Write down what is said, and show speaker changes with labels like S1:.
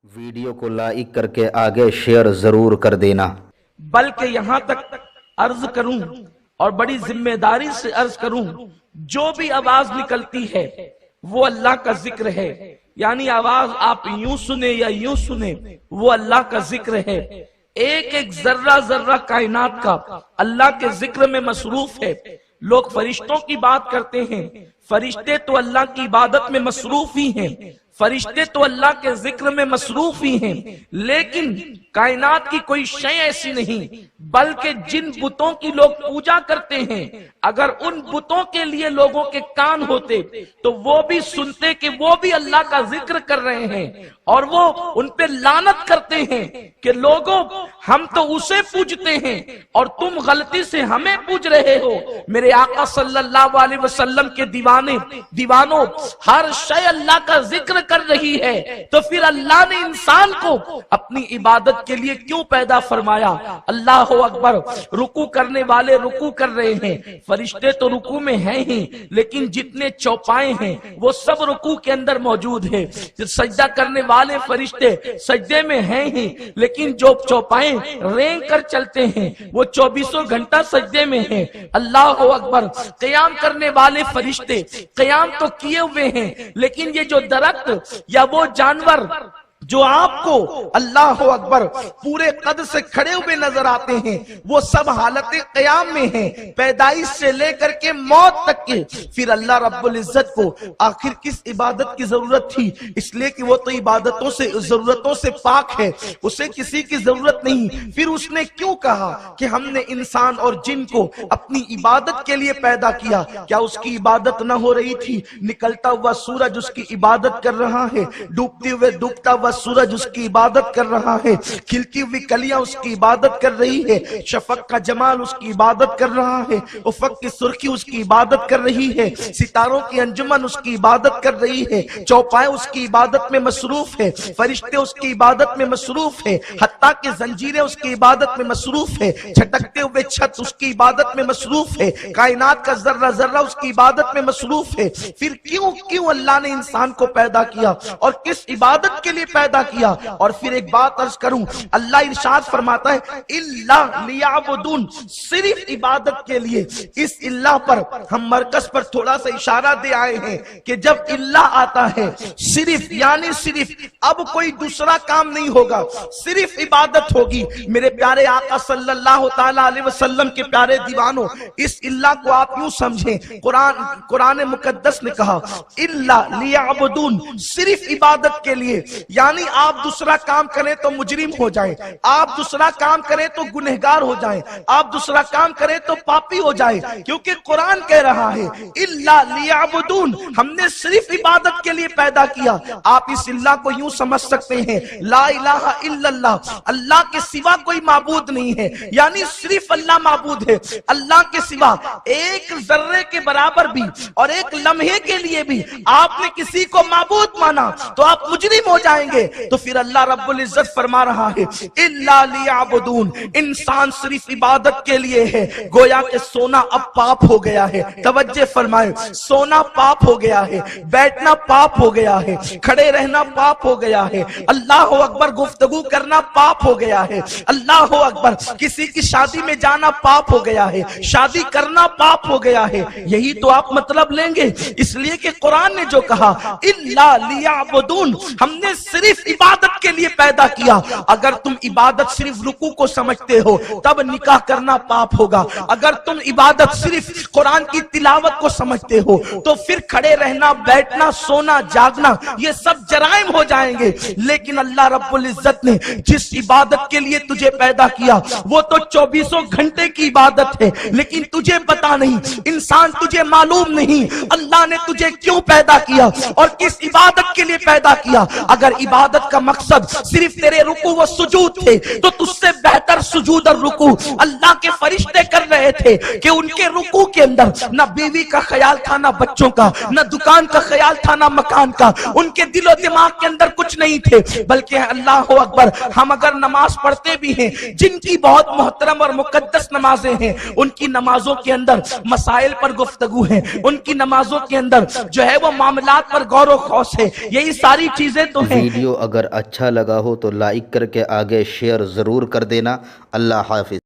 S1: Video को like करके आगे शेयर जरूर कर देना।
S2: बल्कि यहाँ तक अर्ज करूं और बड़ी जिम्मेदारी से अर्ज करूं, जो भी आवाज निकलती है वो अल्लाह का जिक्र है। यानी आवाज आप यूं सुने या यूं सुने, वो अल्लाह का जिक्र है। एक एक जर्रा जर्रा कायनात का अल्लाह के जिक्र में मसरूफ है। लोग फरिश्तों की बात करते हैं, फरिश्ते तो अल्लाह की इबादत में मसरूफ ही हैं, फरिश्ते तो अल्लाह के जिक्र में मसरूफ ही हैं। लेकिन कायनात की कोई शय ऐसी नहीं, बल्कि जिन बुतों की लोग पूजा करते हैं, अगर उन बुतों के लिए लोगों के कान होते तो वो भी सुनते कि वो भी अल्लाह का जिक्र कर रहे हैं, और वो उन पे लानत करते हैं कि लोगों हम तो उसे पूजते हैं और तुम गलती से हमें पूज रहे हो। मेरे आका सल्लल्लाहु अलैहि वसल्लम के दीवानों हर शय अल्लाह का जिक्र कर रही है, तो फिर अल्लाह ने इंसान को अपनी इबादत के लिए क्यों पैदा फरमाया। अल्लाह अकबर। रुकू करने वाले रुकू कर रहे हैं, फरिश्ते तो रुकू में हैं ही, लेकिन जितने चौपाए हैं वो सब रुकू के अंदर मौजूद है। सजदा करने वाले फरिश्ते सजदे में हैं ही, लेकिन जो चौपाए रेंग कर चलते हैं वो 24 घंटा सजदे में हैं। अल्लाह अकबर। क़याम करने वाले फरिश्ते क़याम तो किए हुए हैं, लेकिन ये जो दरख्त या वो जानवर जो आपको अल्लाह अकबर पूरे कद से खड़े हुए नजर आते हैं, वो सब हालत क़याम में हैं, पैदाइश से लेकर के मौत तक के। फिर अल्लाह रब्बुल इज्जत को आखिर किस इबादत की जरूरत थी? इसलिए कि वो तो इबादतों से जरूरतों से पाक है, उसे किसी की जरूरत नहीं। फिर उसने क्यों कहा कि हमने इंसान और जिन को अपनी इबादत के लिए पैदा किया? क्या उसकी इबादत न हो रही थी? निकलता हुआ सूरज उसकी इबादत कर रहा है, डूबते हुए डूबता हुआ सूरज उसकी इबादत कर रहा है, खिलती हुई कलियां उसकी इबादत कर रही है, शफक का जमाल उसकी इबादत कर रहा है, उफक की सुर्खी उसकी इबादत कर रही है, सितारों की अंजुमन उसकी इबादत कर रही है, चौपाए उसकी इबादत में मसरूफ है, फरिश्ते उसकी इबादत में मसरूफ है, हत्ता की जंजीरें उसकी इबादत में मसरूफ है, झटकते हुए छत उसकी इबादत में मसरूफ है, कायनात का जर्रा जर्रा उसकी इबादत में मसरूफ है। फिर क्यों अल्लाह ने इंसान को पैदा किया और किस इबादत के लिए पैदा किया? और फिर एक बात अर्ज करूं, अल्लाह इरशाद फरमाता है इल्ला लियाबुदून, सिर्फ इबादत के लिए। इस इल्ला पर हम मरकज पर थोड़ा सा इशारा दे आए हैं कि जब इल्ला आता है सिर्फ, यानी सिर्फ, अब कोई दूसरा काम नहीं होगा, सिर्फ इबादत होगी। मेरे प्यारे आका सल्लल्लाहु ताला अलैहि वसल्लम के प्यारे दीवानों, इस इल्ला को आप यूं समझें, कुरान मुकद्दस ने कहा इल्ला लियाबुदून, सिर्फ इबादत के लिए। यानी आप दूसरा काम करें तो मुजरिम हो जाएं, आप दूसरा काम करें तो गुनहगार हो जाएं, आप दूसरा काम करें तो पापी हो जाएं, क्योंकि कुरान कह रहा है इल्ला लियाबुदून, हमने सिर्फ इबादत के लिए पैदा किया। आप इस इल्ला को यूं समझ सकते हैं, ला इलाहा इल्लल्लाह, अल्लाह के सिवा कोई माबूद नहीं है, यानी सिर्फ अल्लाह माबूद है। अल्लाह के सिवा एक जर्रे के बराबर भी और एक लम्हे के लिए भी आपने किसी को माबूद माना तो आप मुजरिम हो जाएंगे। तो फिर अल्लाह रब्बुल इज्जत फरमा रहा है इल्ला लियाबुदून, इंसान सिर्फ इबादत के लिए है। गोया के सोना अब पाप हो गया है, तवज्जो फरमाए, सोना पाप हो गया है, बैठना पाप हो गया है, खड़े रहना पाप हो गया है, अल्लाह अकबर, गुफ्तगू करना पाप हो गया है, अल्लाह अकबर, किसी की शादी में जाना पाप हो गया है, शादी करना पाप हो गया है। यही तो आप मतलब लेंगे, इसलिए कि कुरान ने जो कहा इल्ला लियाबुदून, हमने सिर्फ इबादत के लिए पैदा किया। अगर तुम इबादत सिर्फ रुकू को समझते हो तब निकाह करना पाप होगा, अगर तुम इबादत सिर्फ कुरान की तिलावत को समझते हो तो फिर खड़े रहना, बैठना, सोना, जागना ये सब जराइम हो जाएंगे। लेकिन अल्लाह रब्बुल इज्जत ने जिस इबादत के लिए तुझे पैदा किया वो तो 24 घंटे की इबादत है, लेकिन तुझे पता नहीं, इंसान तुझे मालूम नहीं अल्लाह ने तुझे क्यों पैदा किया और किस इबादत के लिए पैदा किया। अगर इबादत का मकसद सिर्फ तेरे रुकू व सुजूद थे तो तुझसे बेहतर सुजूद और रुकू अल्लाह के फरिश्ते कर रहे थे कि उनके रुकू के अंदर न बीवी का ख्याल था, न बच्चों का, न दुकान का ख्याल था, न मकान का, उनके दिलो दिमाग के अंदर कुछ नहीं थे। बल्कि अल्लाह अकबर, हम अगर नमाज पढ़ते भी हैं, जिनकी बहुत मोहतरम और मुकद्दस नमाजें हैं, उनकी नमाजों के अंदर मसाइल पर गुफ्तगू है, उनकी नमाजों के अंदर जो है वो मामलात पर गौर व खौस है, यही सारी चीजें तो हैं।
S1: بھائیو اگر اچھا لگا ہو تو لائک کر کے آگے شیئر ضرور کر دینا۔ اللہ حافظ۔